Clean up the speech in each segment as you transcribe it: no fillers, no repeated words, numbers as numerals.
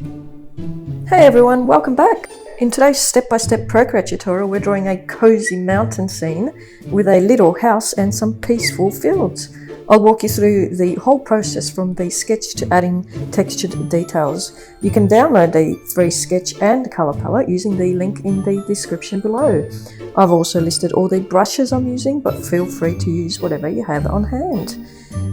Hey everyone, welcome back! In today's step-by-step Procreate tutorial, we're drawing a cozy mountain scene with a little house and some peaceful fields. I'll walk you through the whole process from the sketch to adding textured details. You can download the free sketch and colour palette using the link in the description below. I've also listed all the brushes I'm using, but feel free to use whatever you have on hand.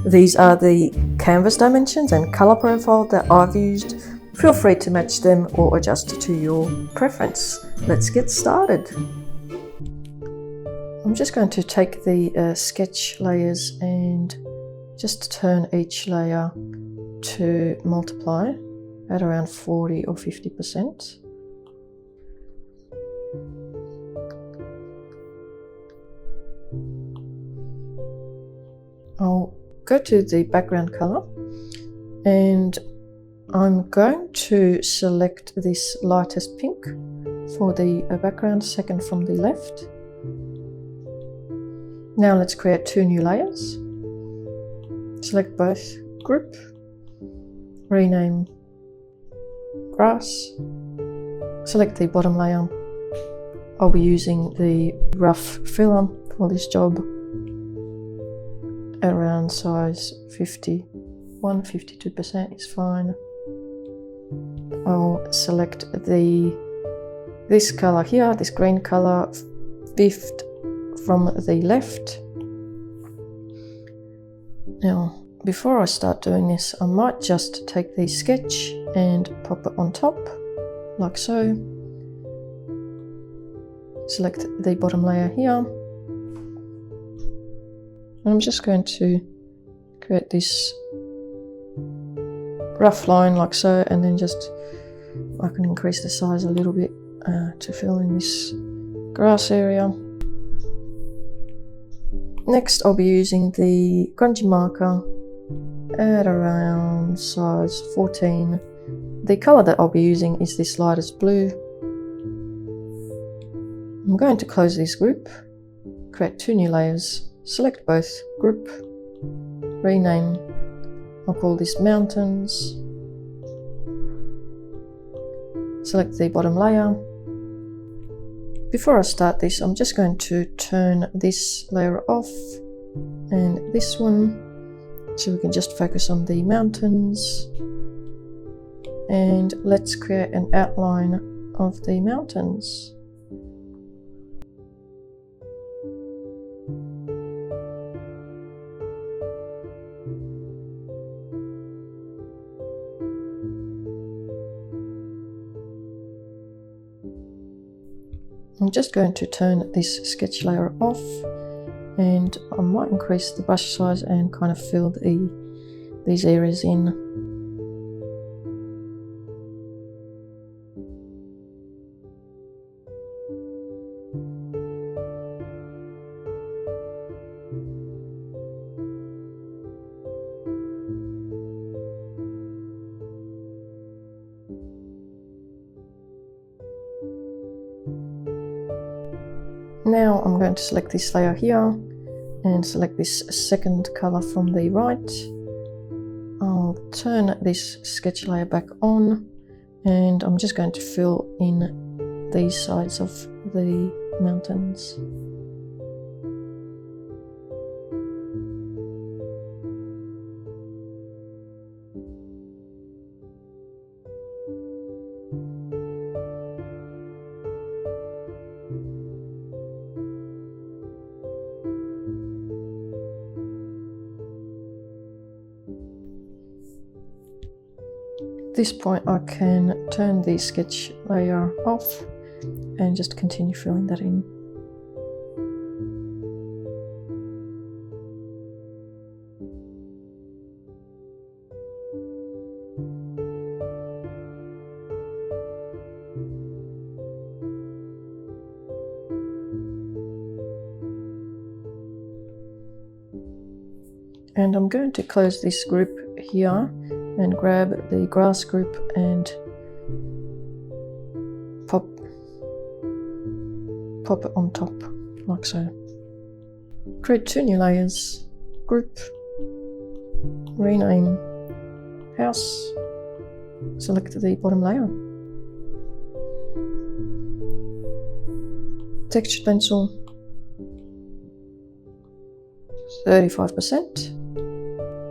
These are the canvas dimensions and colour profile that I've used. Feel free to match them or adjust to your preference. Let's get started. I'm just going to take the sketch layers and just turn each layer to multiply at around 40 or 50%. I'll go to the background color and I'm going to select this lightest pink for the background, second from the left. Now let's create two new layers. Select both, group, rename grass, select the bottom layer. I'll be using the rough filler for this job at around size 52% is fine. I'll select this color here, this green color, fifth from the left. Now, before I start doing this, I might just take the sketch and pop it on top, like so. Select the bottom layer here. And I'm just going to create this rough line like so, and then just I can increase the size a little bit to fill in this grass area. Next I'll be using the grungy marker at around size 14. The colour that I'll be using is this lightest blue. I'm going to close this group, create two new layers, select both, group, rename. I'll call this mountains. Select the bottom layer. Before I start this, I'm just going to turn this layer off and this one, so we can just focus on the mountains. And let's create an outline of the mountains. I'm just going to turn this sketch layer off, and I might increase the brush size and kind of fill these areas in. Now I'm going to select this layer here and select this second color from the right. I'll turn this sketch layer back on, and I'm just going to fill in these sides of the mountains. At this point I can turn the sketch layer off and just continue filling that in. And I'm going to close this group here and grab the grass group and pop it on top, like so. Create two new layers, group, rename house, select the bottom layer. Textured pencil, 35%.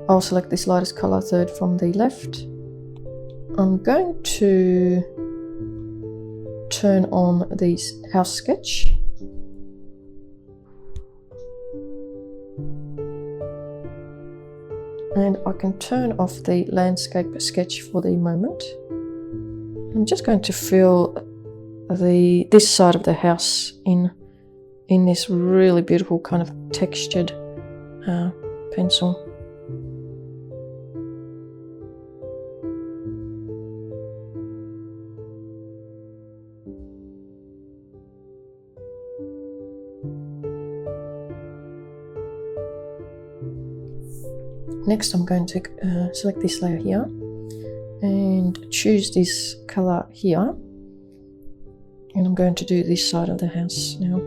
I'll select this lightest color, third from the left. I'm going to turn on the house sketch. And I can turn off the landscape sketch for the moment. I'm just going to fill this side of the house in this really beautiful kind of textured pencil. Next I'm going to select this layer here and choose this color here, and I'm going to do this side of the house now.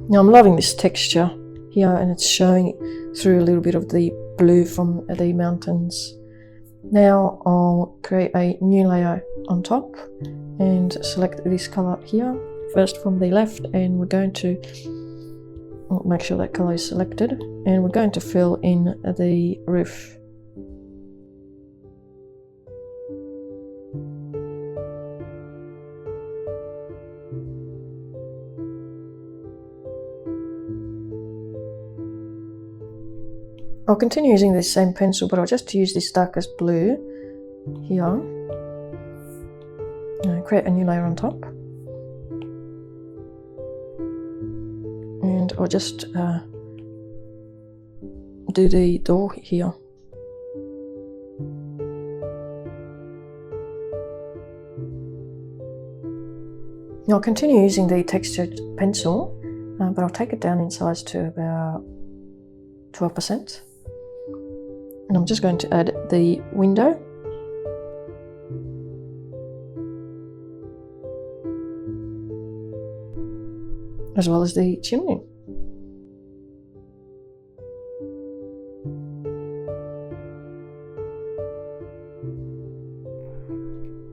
Now I'm loving this texture here, and it's showing through a little bit of the blue from the mountains. Now I'll create a new layer on top and select this color here, first from the left, and we're going to make sure that color is selected, and we're going to fill in the roof. I'll continue using this same pencil, but I'll just use this darkest blue here. Create a new layer on top. And I'll just do the door here. Now I'll continue using the textured pencil, but I'll take it down in size to about 12%. And I'm just going to add the window. As well as the chimney.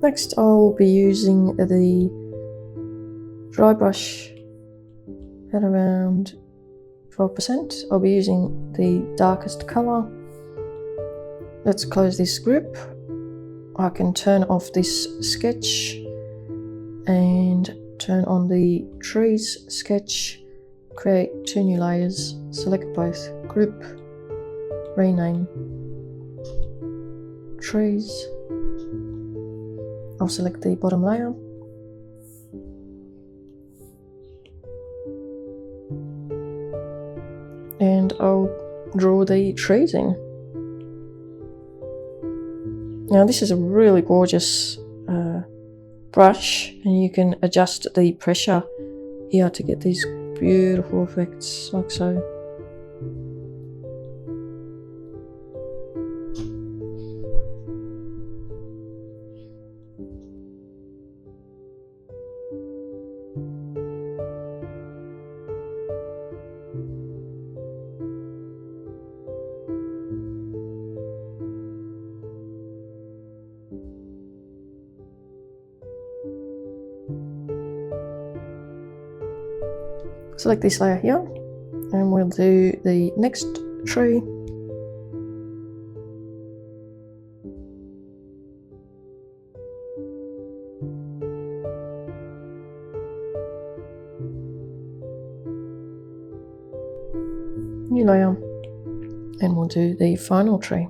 Next I'll be using the dry brush at around 12%. I'll be using the darkest color. Let's close this group. I can turn off this sketch and turn on the trees sketch, create two new layers, select both, group, rename, trees. I'll select the bottom layer. And I'll draw the trees in. Now this is a really gorgeous brush, and you can adjust the pressure here to get these beautiful effects like so. Select this layer here, and we'll do the next tree. New layer, and we'll do the final tree.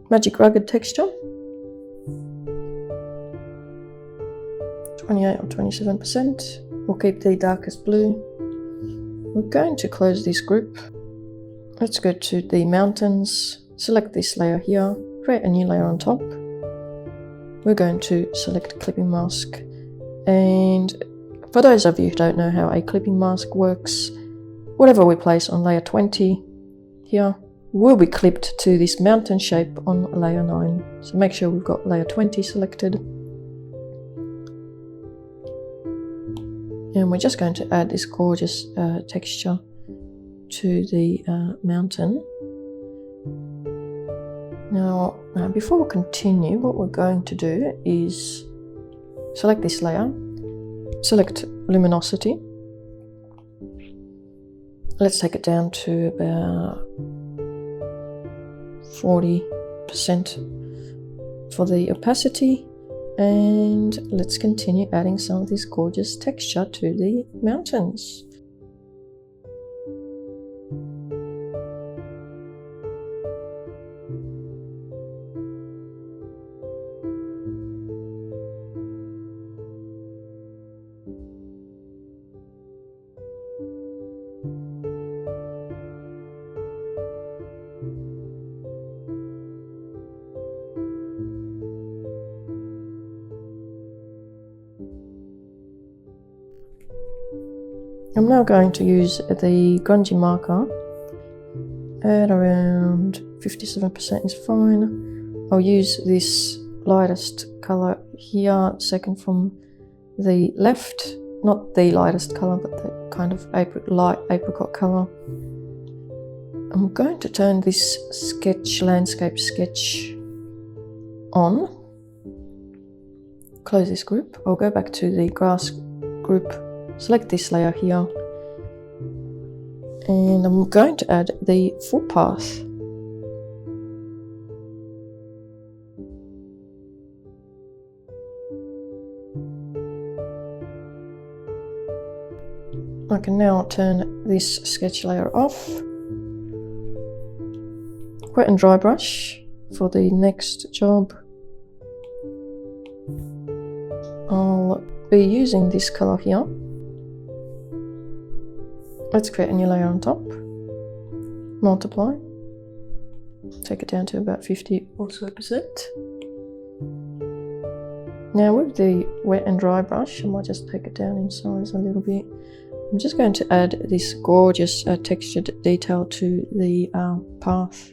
Magic rugged texture, 28 or 27%. We'll keep the darkest blue. We're going to close this group. Let's go to the mountains, select this layer here, create a new layer on top, we're going to select clipping mask. And for those of you who don't know how a clipping mask works, whatever we place on layer 20 here will be clipped to this mountain shape on layer 9. So make sure we've got layer 20 selected. And we're just going to add this gorgeous texture to the mountain. Now, before we continue, what we're going to do is select this layer, select luminosity. Let's take it down to about 40% for the opacity, and let's continue adding some of this gorgeous texture to the mountains. I'm now going to use the grungy marker at around 57% is fine. I'll use this lightest color here, second from the left, not the lightest color, but the kind of light apricot color. I'm going to turn this landscape sketch on. Close this group. I'll go back to the grass group. Select this layer here, and I'm going to add the footpath. I can now turn this sketch layer off. Wet and dry brush for the next job. I'll be using this color here. Let's create a new layer on top, multiply, take it down to about 50 or so %. Now with the wet and dry brush, I might just take it down in size a little bit. I'm just going to add this gorgeous textured detail to the path.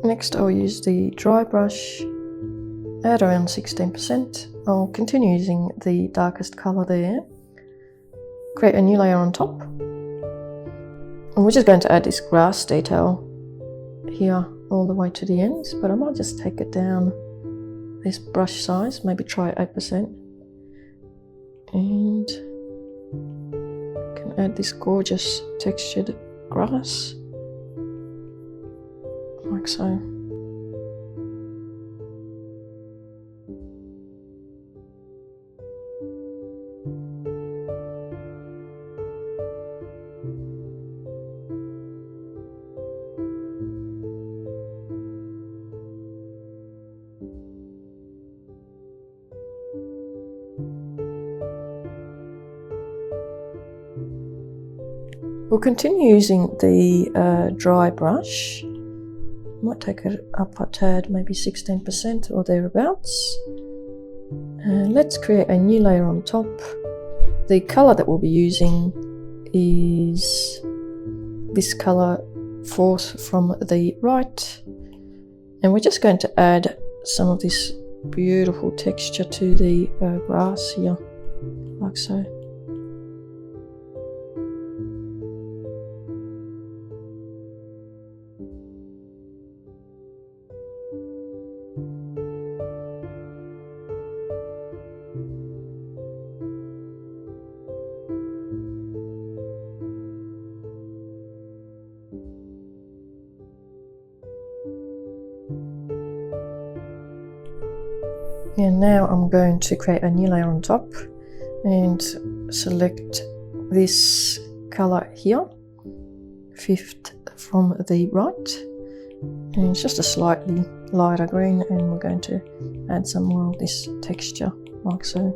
Next, I'll use the dry brush at around 16%. I'll continue using the darkest color there. Create a new layer on top. And we're just going to add this grass detail here all the way to the ends, but I might just take it down this brush size, maybe try 8%. And can add this gorgeous textured grass. Like so. We'll continue using the dry brush. Might take it up a tad, maybe 16% or thereabouts. And let's create a new layer on top. The color that we'll be using is this color, fourth from the right. And we're just going to add some of this beautiful texture to the grass here, like so. And now I'm going to create a new layer on top and select this color here, 5th from the right, and it's just a slightly lighter green, and we're going to add some more of this texture like so.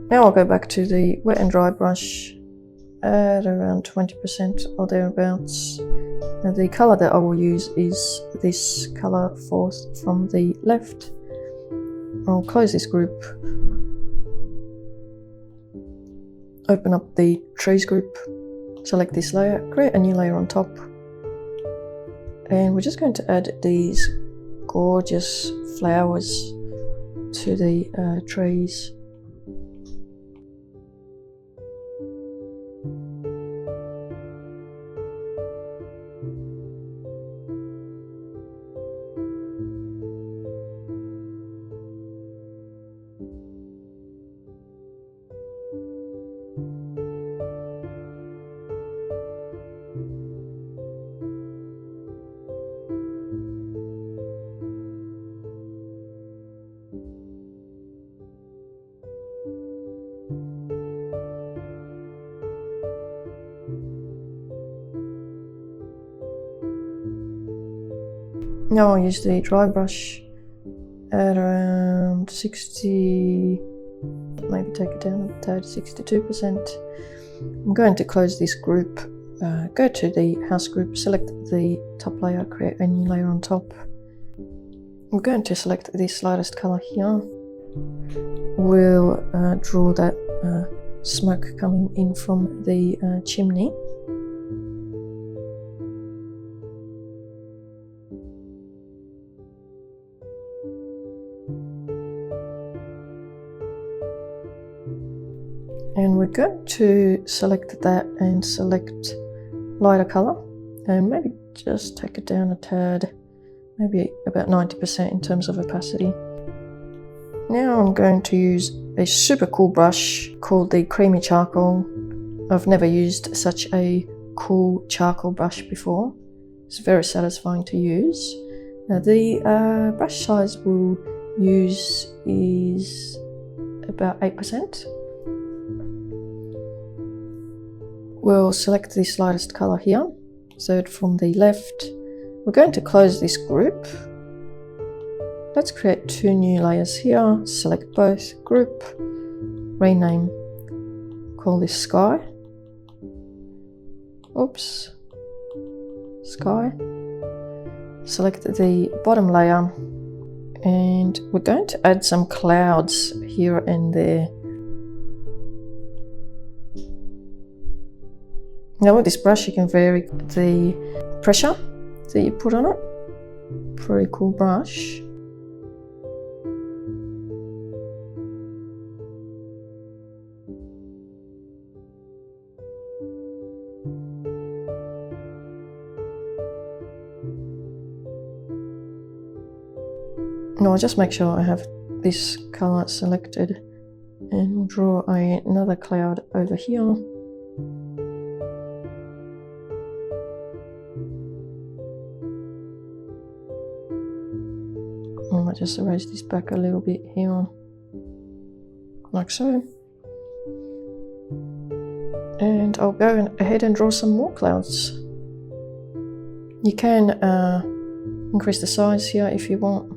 Now I'll go back to the wet and dry brush at around 20% or thereabouts. And the color that I will use is this color 4th from the left. I'll close this group, open up the trees group, select this layer, create a new layer on top, and we're just going to add these gorgeous flowers to the trees. Now I'll use the dry brush at around 60, maybe take it down a tad, 62%. I'm going to close this group, go to the house group, select the top layer, create a new layer on top. I'm going to select this lightest color here. We'll draw that smoke coming in from the chimney. And we're going to select that and select lighter color, and maybe just take it down a tad, maybe about 90% in terms of opacity. Now I'm going to use a super cool brush called the Creamy Charcoal. I've never used such a cool charcoal brush before. It's very satisfying to use. Now the brush size we'll use is about 8%. We'll select this lightest color here, 3rd from the left. We're going to close this group. Let's create 2 new layers here, select both, group, rename, call this sky. Oops, sky. Select the bottom layer, and we're going to add some clouds here and there. Now with this brush you can vary the pressure that you put on it. Pretty cool brush. Now I'll just make sure I have this color selected, and we'll draw another cloud over here. I might just erase this back a little bit here, like so. And I'll go ahead and draw some more clouds. You can increase the size here if you want.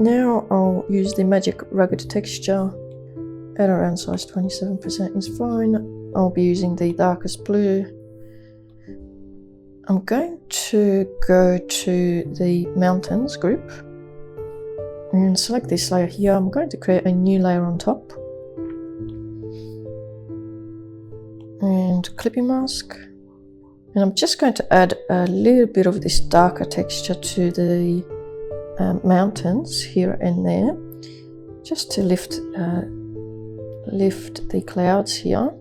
Now I'll use the Magic Rugged texture at around size 27% is fine. I'll be using the darkest blue. I'm going to go to the mountains group and select this layer here. I'm going to create a new layer on top and clipping mask. And I'm just going to add a little bit of this darker texture to the mountains here and there, just to lift the clouds here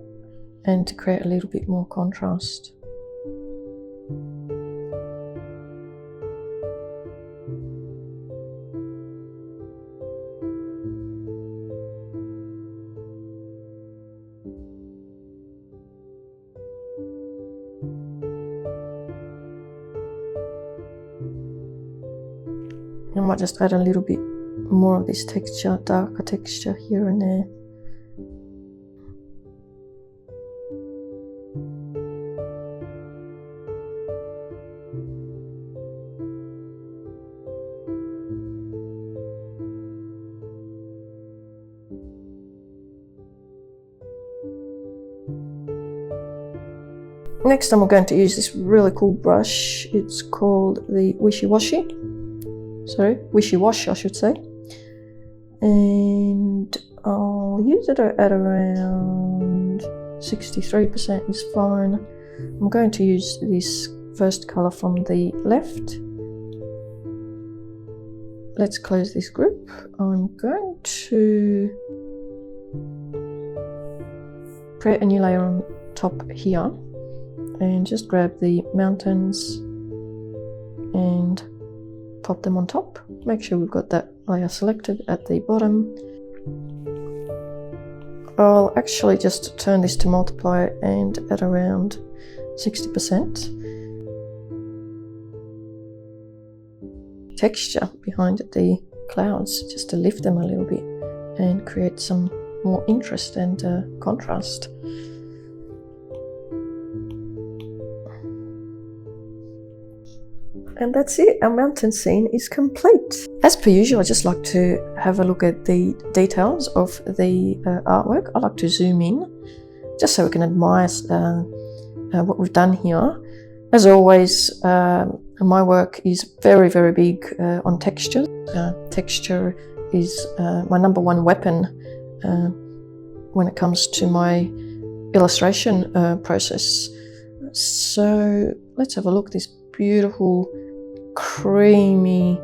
and to create a little bit more contrast. I might just add a little bit more of this texture, darker texture here and there. Next I'm going to use this really cool brush. It's called the Wishy Wash, I should say. And I'll use it at around 63% is fine. I'm going to use this first color from the left. Let's close this group. I'm going to create a new layer on top here and just grab the mountains and pop them on top. Make sure we've got that layer selected at the bottom. I'll actually just turn this to multiply and at around 60%. Texture behind the clouds, just to lift them a little bit and create some more interest and contrast. And that's it, our mountain scene is complete. As per usual, I just like to have a look at the details of the artwork. I like to zoom in, just so we can admire what we've done here. As always, my work is very, very big on texture. Texture is my number one weapon when it comes to my illustration process. So let's have a look at this beautiful, creamy,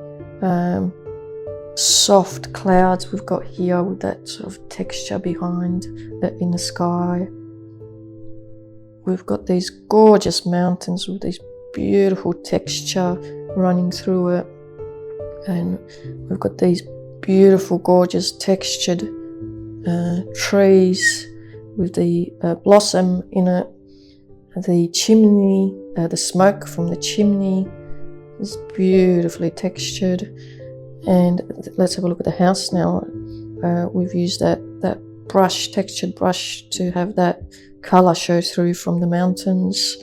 soft clouds we've got here with that sort of texture behind in the sky. We've got these gorgeous mountains with this beautiful texture running through it, and we've got these beautiful, gorgeous textured trees with the blossom in it. The chimney, the smoke from the chimney is beautifully textured. And let's have a look at the house now. We've used that brush, textured brush, to have that colour show through from the mountains.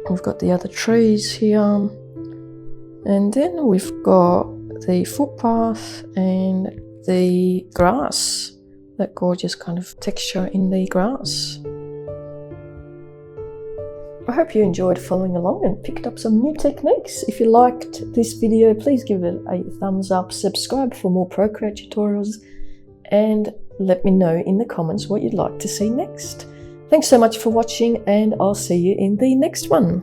We've got the other trees here. And then we've got the footpath and the grass, that gorgeous kind of texture in the grass. I hope you enjoyed following along and picked up some new techniques. If you liked this video, please give it a thumbs up, subscribe for more Procreate tutorials, and let me know in the comments what you'd like to see next. Thanks so much for watching, and I'll see you in the next one.